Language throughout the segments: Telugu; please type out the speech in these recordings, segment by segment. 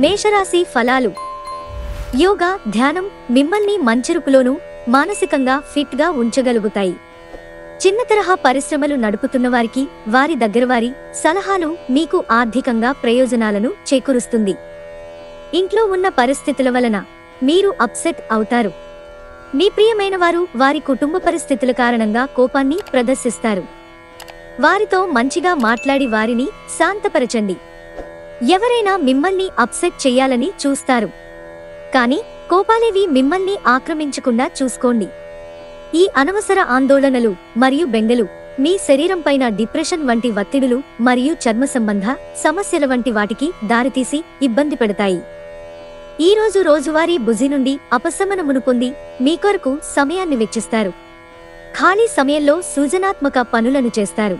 మేషరాశి ఫలాలు. యోగా, ధ్యానం మిమ్మల్ని మంచిరుపులోనూ మానసికంగా ఫిట్ గా ఉంచగలుగుతాయి. చిన్న తరహా పరిశ్రమలు నడుపుతున్నవారికి వారి దగ్గరవారి సలహాలు మీకు ఆర్థికంగా ప్రయోజనాలను చేకూరుస్తుంది. ఇంట్లో ఉన్న పరిస్థితుల వలన మీరు అప్సెట్ అవుతారు. మీ ప్రియమైన వారు వారి కుటుంబ పరిస్థితుల కారణంగా కోపాన్ని ప్రదర్శిస్తారు. వారితో మంచిగా మాట్లాడి వారిని శాంతపరచండి. ఎవరైనా మిమ్మల్ని అప్సెట్ చెయ్యాలని చూస్తారు, కానీ కోపాలేవి మిమ్మల్ని ఆక్రమించకుండా చూసుకోండి. ఈ అనవసర ఆందోళనలు మరియు బెంగలు మీ శరీరంపైన డిప్రెషన్ వంటి ఒత్తిడులు మరియు చర్మ సంబంధ సమస్యల వంటి వాటికి దారితీసి ఇబ్బంది పెడతాయి. ఈ రోజు రోజువారీ బుజి నుండి అపశమనమును పొంది మీ కొరకు సమయాన్ని వెచ్చిస్తారు. ఖాళీ సమయంలో సృజనాత్మక పనులను చేస్తారు.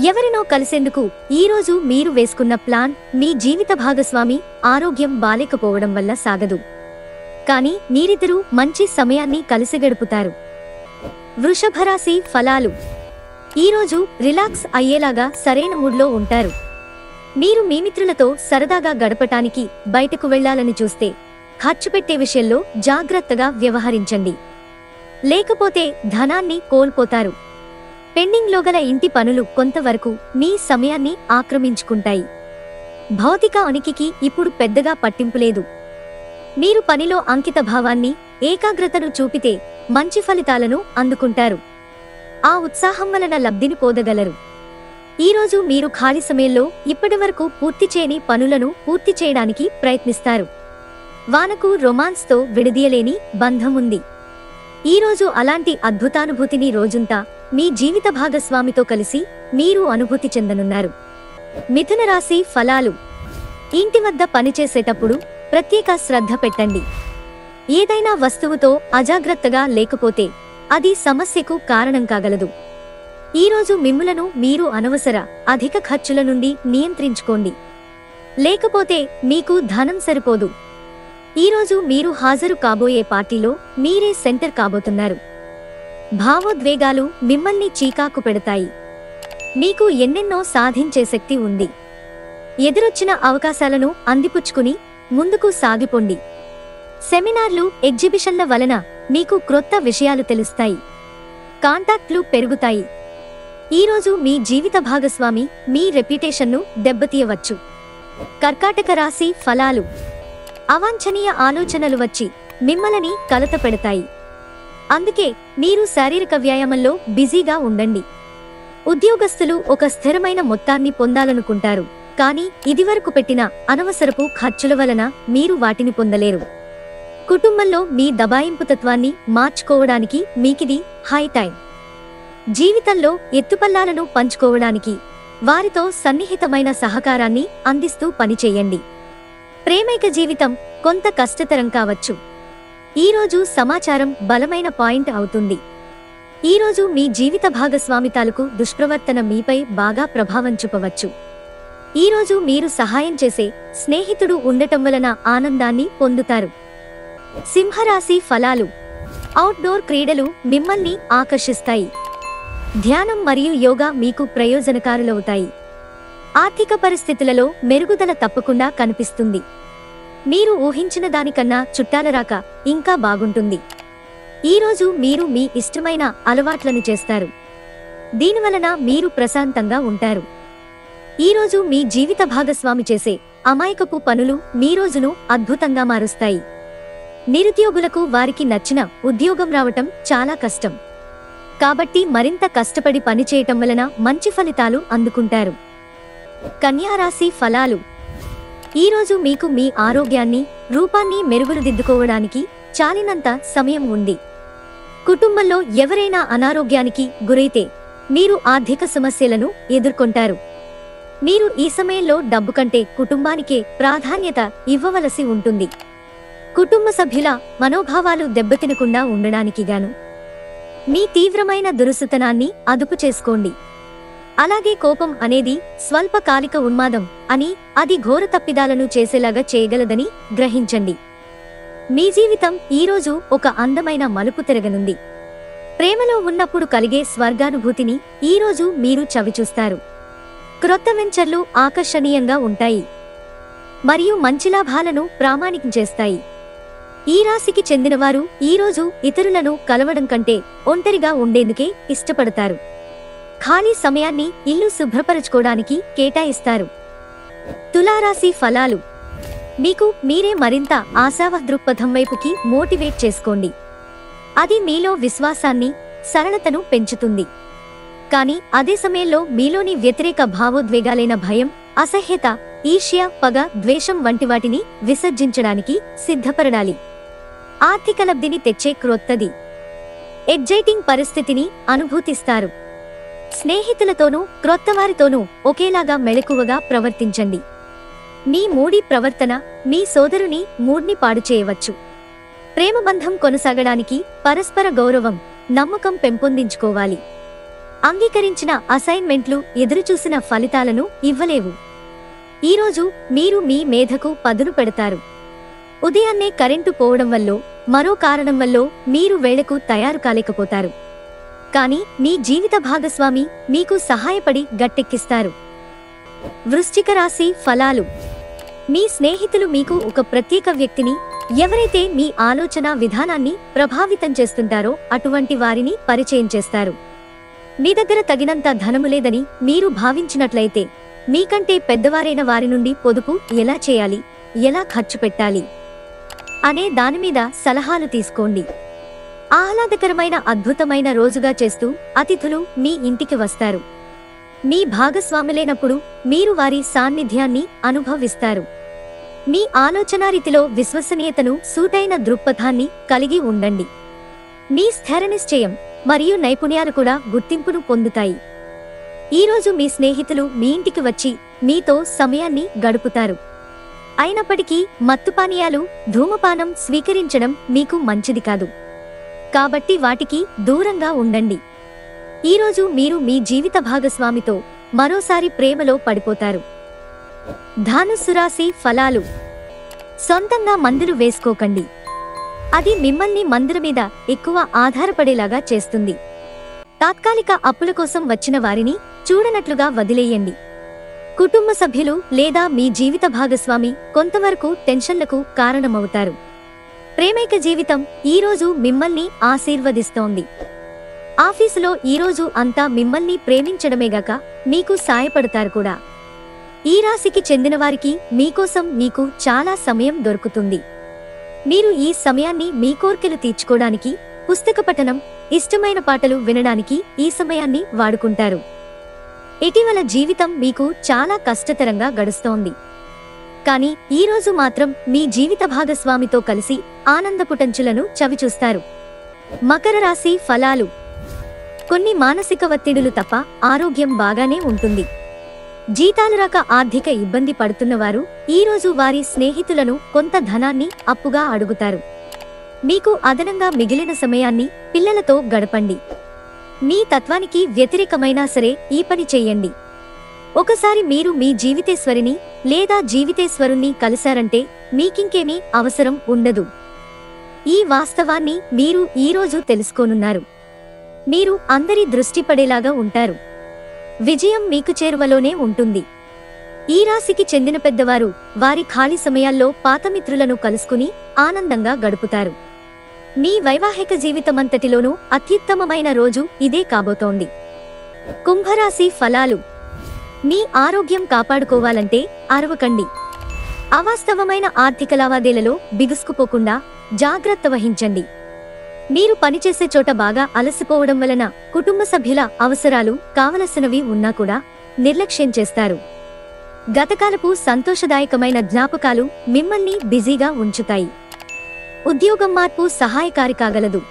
ఎవరినో కలిసేందుకు ఈ రోజు మీరు వేసుకున్న ప్లాన్ మీ జీవిత భాగస్వామి ఆరోగ్యం బాలేకపోవడం వల్ల సాగదు, కానీ మీరిద్దరూ మంచి సమయాన్ని కలిసి గడుపుతారు. వృషభరాశి ఫలాలు. ఈరోజు రిలాక్స్ అయ్యేలాగా సరైన మూడ్లో ఉంటారు. మీరు మీ మిత్రులతో సరదాగా గడపటానికి బయటకు వెళ్లాలని చూస్తే ఖర్చు పెట్టే విషయంలో జాగ్రత్తగా వ్యవహరించండి, లేకపోతే ధనాన్ని కోల్పోతారు. పెండింగ్లో గల ఇంటి పనులు కొంతవరకు మీ సమయాన్ని ఆక్రమించుకుంటాయి. భౌతిక ఉనికికి ఇప్పుడు పెద్దగా పట్టింపులేదు. మీరు పనిలో అంకిత భావాన్ని, ఏకాగ్రతను చూపితే మంచి ఫలితాలను అందుకుంటారు. ఆ ఉత్సాహం వలన లబ్ధిని పొందగలరు. ఈరోజు మీరు ఖాళీ సమయంలో ఇప్పటివరకు పూర్తి చేయని పనులను పూర్తి చేయడానికి ప్రయత్నిస్తారు. వానకు రొమాన్స్తో విడదీయలేని బంధం ఉంది. ఈరోజు అలాంటి అద్భుతానుభూతిని రోజంతా మీ జీవిత భాగస్వామితో కలిసి మీరు అనుభూతి చెందనున్నారు. మిథున రాశి ఫలాలు. ఇంటి వద్ద పనిచేసేటప్పుడు ప్రత్యేక శ్రద్ధ పెట్టండి. ఏదైనా వస్తువుతో అజాగ్రత్తగా లేకపోతే అది సమస్యకు కారణం కాగలదు. ఈరోజు మిమ్ములను మీరు అనవసర అధిక ఖర్చుల నుండి నియంత్రించుకోండి, లేకపోతే మీకు ధనం సరిపోదు. ఈరోజు మీరు హాజరు కాబోయే పార్టీలో మీరే సెంటర్ కాబోతున్నారు. భావోద్వేగాలు మిమ్మల్ని చీకాకు పెడతాయి. మీకు ఎన్నెన్నో సాధించే శక్తి ఉంది. ఎదురొచ్చిన అవకాశాలను అందిపుచ్చుకుని ముందుకు సాగిపోండి. సెమినార్లు, ఎగ్జిబిషన్ల వలన మీకు క్రొత్త విషయాలు తెలుస్తాయి. కాంటాక్ట్లు పెరుగుతాయి. ఈరోజు మీ జీవిత భాగస్వామి మీ రెప్యుటేషన్ను దెబ్బతీయవచ్చు. కర్కాటక రాశి ఫలాలు. అవాంఛనీయ ఆలోచనలు వచ్చి మిమ్మల్ని కలత పెడతాయి. అందుకే మీరు శారీరక వ్యాయామంలో బిజీగా ఉండండి. ఉద్యోగస్తులు ఒక స్థిరమైన మొత్తాన్ని పొందాలనుకుంటారు, కానీ ఇదివరకు పెట్టిన అనవసరపు ఖర్చుల వలన మీరు వాటిని పొందలేరు. కుటుంబంలో మీ దబాయింపుతత్వాన్ని మార్చుకోవడానికి మీకిది హై టైం. జీవితంలో ఎత్తుపల్లాలను పంచుకోవడానికి వారితో సన్నిహితమైన సహకారాన్ని అందిస్తూ పనిచేయండి. ప్రేమైక జీవితం కొంత కష్టతరం కావచ్చు. ఈరోజు సమాచారం బలమైన పాయింట్ అవుతుంది. ఈరోజు మీ జీవిత భాగస్వామి తాలూకు దుష్ప్రవర్తన మీపై బాగా ప్రభావం చూపవచ్చు. ఈరోజు మీరు సహాయం చేసే స్నేహితుడు ఉండటం వలన ఆనందాన్ని పొందుతారు. సింహరాశి ఫలాలు. అవుట్డోర్ క్రీడలు మిమ్మల్ని ఆకర్షిస్తాయి. ధ్యానం మరియు యోగా మీకు ప్రయోజనకారులవుతాయి. ఆర్థిక పరిస్థితులలో మెరుగుదల తప్పకుండా కనిపిస్తుంది. మీరు ఊహించిన దానికన్నా చుట్టాల రాక ఇంకా బాగుంటుంది. ఈరోజు మీరు మీ ఇష్టమైన అలవాట్లను చేస్తారు. దీనివలన మీరు ప్రశాంతంగా ఉంటారు. ఈరోజు మీ జీవిత భాగస్వామి చేసే అమాయకపు పనులు మీ రోజును అద్భుతంగా మారుస్తాయి. నిరుద్యోగులకు వారికి నచ్చిన ఉద్యోగం రావటం చాలా కష్టం, కాబట్టి మరింత కష్టపడి పనిచేయటం వలన మంచి ఫలితాలు అందుకుంటారు. కన్యారాశి ఫలాలు. ఈరోజు మీకు మీ ఆరోగ్యాన్ని, రూపాన్ని మెరుగుదిద్దుకోవడానికి చాలినంత సమయం ఉంది. కుటుంబంలో ఎవరైనా అనారోగ్యానికి గురైతే మీరు ఆర్థిక సమస్యలను ఎదుర్కొంటారు. మీరు ఈ సమయంలో డబ్బు కంటే కుటుంబానికే ప్రాధాన్యత ఇవ్వవలసి ఉంటుంది. కుటుంబ సభ్యుల మనోభావాలు దెబ్బతినకుండా ఉండడానికి గాను మీ తీవ్రమైన దురుసుతనాన్ని అదుపు చేసుకోండి. అలాగే కోపం అనేది స్వల్పకాలిక ఉన్మాదం అని, అది ఘోర తప్పిదాలను చేసేలాగా చేయగలదని గ్రహించండి. మీ జీవితం ఈరోజు ఒక అందమైన మలుపు తిరగనుంది. ప్రేమలో ఉన్నప్పుడు కలిగే స్వర్గానుభూతిని ఈరోజు మీరు చవిచూస్తారు. క్రొత్త వెంచర్లు ఆకర్షణీయంగా ఉంటాయి. మరియు మంచి లాభాలను ప్రామాణికం చేస్తాయి. ఈ రాశికి చెందినవారు ఈరోజు ఇతరులను కలవడం కంటే ఒంటరిగా ఉండేందుకే ఇష్టపడతారు. ఖాళీ సమయాన్ని ఇల్లు శుభ్రపరచుకోవడానికి కేటాయిస్తారు. తులారాశి ఫలాలు. మీకు మీరే మరింత ఆశావాహ దృక్పథం వైపుకి మోటివేట్ చేసుకోండి. అది మీలో విశ్వాసాన్ని, సరళతను పెంచుతుంది. కానీ అదే సమయంలో మీలోని వ్యతిరేక భావోద్వేగాలైన భయం, అసహ్యత, ఈర్ష్య, పగ, ద్వేషం వంటి వాటిని విసర్జించడానికి సిద్ధపడాలి. ఆర్థిక లబ్ధిని తెచ్చే క్రొత్తది ఎగ్జైటింగ్ పరిస్థితిని అనుభూతిస్తారు. స్నేహితులతోనూ క్రొత్తవారితోనూ ఒకేలాగా మెలకువగా ప్రవర్తించండి. మీ మూడీ ప్రవర్తన మీ సోదరుని మూడ్ని పాడు చేయవచ్చు. ప్రేమబంధం కొనసాగడానికి పరస్పర గౌరవం, నమ్మకం పెంపొందించుకోవాలి. అంగీకరించిన అసైన్మెంట్లు ఎదురుచూసిన ఫలితాలను ఇవ్వలేవు. ఈరోజు మీరు మీ మేధకు పదును పెడతారు. ఉదయాన్నే కరెంటు పోవడం వల్లో మరో కారణం వల్లో మీరు వేళకు తయారు కాలేకపోతారు. కానీ మీ జీవిత భాగస్వామి మీకు సహాయపడి గట్టెక్కిస్తారు. వృశ్చిక రాశి ఫలాలు. మీ స్నేహితులు మీకు ఒక ప్రత్యేక వ్యక్తిని, ఎవరైతే మీ ఆలోచన విధానాన్ని ప్రభావితం చేస్తుంటారో అటువంటి వారిని పరిచయం చేస్తారు. మీ దగ్గర తగినంత ధనము లేదని మీరు భావించినట్లయితే మీకంటే పెద్దవారైన వారి నుండి పొదుపు ఎలా చేయాలి, ఎలా ఖర్చు పెట్టాలి అనే దానిమీద సలహాలు తీసుకోండి. ఆహ్లాదకరమైన అద్భుతమైన రోజుగా చేస్తూ అతిథులు మీ ఇంటికి వస్తారు. మీ భాగస్వాములైనప్పుడు మీరు వారి సాన్నిధ్యాన్ని అనుభవిస్తారు. మీ ఆలోచనారీతిలో విశ్వసనీయతను, సూటైన దృక్పథాన్ని కలిగి ఉండండి. మీ స్థిర నిశ్చయం మరియు నైపుణ్యాలు కూడా గుర్తింపును పొందుతాయి. ఈరోజు మీ స్నేహితులు మీ ఇంటికి వచ్చి మీతో సమయాన్ని గడుపుతారు. అయినప్పటికీ మత్తుపానీయాలు, ధూమపానం స్వీకరించడం మీకు మంచిది కాదు. కాబట్టి వాటికి దూరంగా ఉండండి. ఈరోజు మీరు మీ జీవిత భాగస్వామితో మరోసారి ప్రేమలో పడిపోతారు. ధనుస్సు రాశి ఫలాలు. సొంతంగా మందులు వేసుకోకండి. అది మిమ్మల్ని మందుల మీద ఎక్కువ ఆధారపడేలాగా చేస్తుంది. తాత్కాలిక అప్పుల కోసం వచ్చిన వారిని చూడనట్లుగా వదిలేయండి. కుటుంబ సభ్యులు లేదా మీ జీవిత భాగస్వామి కొంతవరకు టెన్షన్లకు కారణమవుతారు. ప్రేమైక జీవితం ఈరోజు మిమ్మల్ని ఆశీర్వదిస్తోంది. ఆఫీసులో ఈరోజు అంతా మిమ్మల్ని ప్రేమించడమేగాక మీకు సాయపడతారు కూడా. ఈ రాశికి చెందినవారికి మీకోసం మీకు చాలా సమయం దొరుకుతుంది. మీరు ఈ సమయాన్ని మీ కోర్కెలు తీర్చుకోవడానికి, పుస్తక పఠనం, ఇష్టమైన పాటలు వినడానికి ఈ సమయాన్ని వాడుకుంటారు. ఇటీవల జీవితం మీకు చాలా కష్టతరంగా గడుస్తోంది. కానీ ఈరోజు మాత్రం మీ జీవిత భాగస్వామితో కలిసి ఆనందపుటంచులను చవిచూస్తారు. మకర రాశి ఫలాలు. కొన్ని మానసిక ఒత్తిడులు తప్ప ఆరోగ్యం బాగానే ఉంటుంది. జీతాలు రాక ఆర్థిక ఇబ్బంది పడుతున్నవారు ఈరోజు వారి స్నేహితులను కొంత ధనాన్ని అప్పుగా అడుగుతారు. మీకు అదనంగా మిగిలిన సమయాన్ని పిల్లలతో గడపండి. మీ తత్వానికి వ్యతిరేకమైనా సరే ఈ పని చెయ్యండి. ఒకసారి మీరు మీ జీవితేశ్వరిని లేదా జీవితేశ్వరుణ్ణి కలిశారంటే మీకింకేమీ అవసరం ఉండదు. ఈ వాస్తవాన్ని మీరు ఈరోజు తెలుసుకోనున్నారు. మీరు అందరి దృష్టి పడేలాగా ఉంటారు. విజయం మీకు చేరువలోనే ఉంటుంది. ఈ రాశికి చెందిన పెద్దవారు వారి ఖాళీ సమయాల్లో పాతమిత్రులను కలుసుకుని ఆనందంగా గడుపుతారు. మీ వైవాహిక జీవితమంతటిలోనూ అత్యుత్తమమైన రోజు ఇదే కాబోతోంది. కుంభరాశి ఫలాలు. మీ ఆరోగ్యం కాపాడుకోవాలంటే అరవకండి. అవాస్తవమైన ఆర్థిక లావాదేవీలలో బిగుసుకుపోకుండా జాగ్రత్త వహించండి. మీరు పనిచేసే చోట బాగా అలసిపోవడం వలన కుటుంబ సభ్యుల అవసరాలు కావలసినవి ఉన్నా కూడా నిర్లక్ష్యం చేస్తారు. గతకాలపు సంతోషదాయకమైన జ్ఞాపకాలు మిమ్మల్ని బిజీగా ఉంచుతాయి. ఉద్యోగం మార్పు సహాయకారి కాగలదు.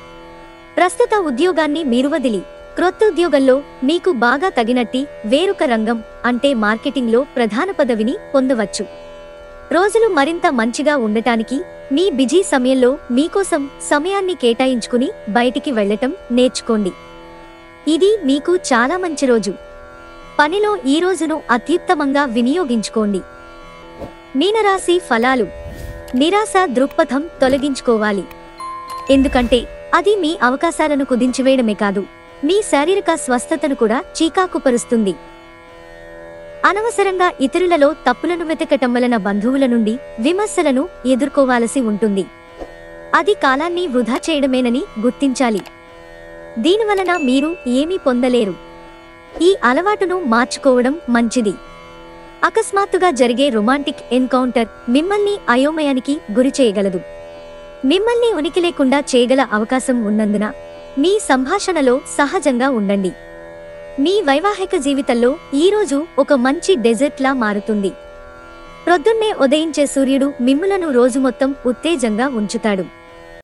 ప్రస్తుత ఉద్యోగాన్ని మీరు వదిలి క్రొత్త ఉద్యోగంలో మీకు బాగా తగినట్టి వేరొక రంగం అంటే మార్కెటింగ్లో ప్రధాన పదవిని పొందవచ్చు. రోజులు మరింత మంచిగా ఉండటానికి మీ బిజీ సమయంలో మీకోసం సమయాన్ని కేటాయించుకుని బయటికి వెళ్లటం నేర్చుకోండి. ఇది మీకు చాలా మంచి రోజు. పనిలో ఈ రోజును అత్యుత్తమంగా వినియోగించుకోండి. మీనరాశి ఫలాలు. నిరాశ దృక్పథం తొలగించుకోవాలి. ఎందుకంటే అది మీ అవకాశాలను కుదించివేయడమే కాదు, మీ శారీరక స్వస్థతను కూడా చీకాకుపరుస్తుంది. అనవసరంగా ఇతరులలో తప్పులను వెతకటం వలన బంధువుల నుండి విమర్శలను ఎదుర్కోవాల్సి ఉంటుంది. అది కాలాన్ని వృధా చేయడమేనని గుర్తించాలి. దీనివలన మీరు ఏమీ పొందలేరు. ఈ అలవాటును మార్చుకోవడం మంచిది. అకస్మాత్తుగా జరిగే రొమాంటిక్ ఎన్కౌంటర్ మిమ్మల్ని అయోమయానికి గురి చేయగలదు. మిమ్మల్ని ఉనికి లేకుండా చేయగల అవకాశం ఉన్నందున మీ సంభాషణలో సహజంగా ఉండండి. మీ వైవాహిక జీవితంలో ఈరోజు ఒక మంచి డెజర్ట్లా మారుతుంది. ప్రొద్దున్నే ఉదయించే సూర్యుడు మిమ్ములను రోజు మొత్తం ఉత్తేజంగా ఉంచుతాడు.